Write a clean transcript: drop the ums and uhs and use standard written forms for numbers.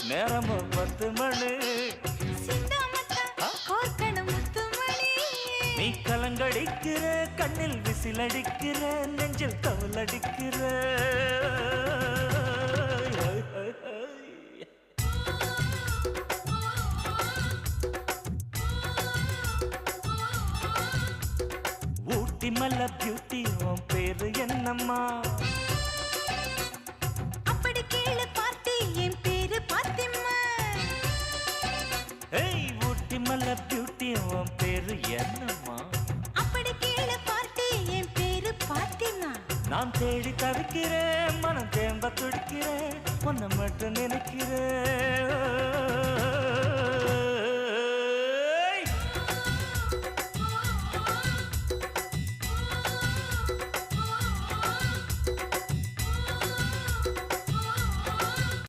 நேரமும் 10 மணி. நீ கலங்கடிக்கிற கண்ணில் விசிலடிக்கிற நெஞ்சில் கவலடிக்கிற. ஊட்டி மல்ல பியூட்டி உன் பேரு என்னம்மா? அப்படி கேளு பார்ட்டி என் பேரு பாத்திமா. ஏய் ஊட்டி மல்ல பியூட்டி உன் பேரு என்னம்மா? அப்படி கேளு பார்ட்டி என் பேரு பாத்திமா. நான் தேடி தவிக்கிறேன் மனம் தேம்ப துடிக்கிறேன் உன்னை மட்டும் நினைக்கிறேன்.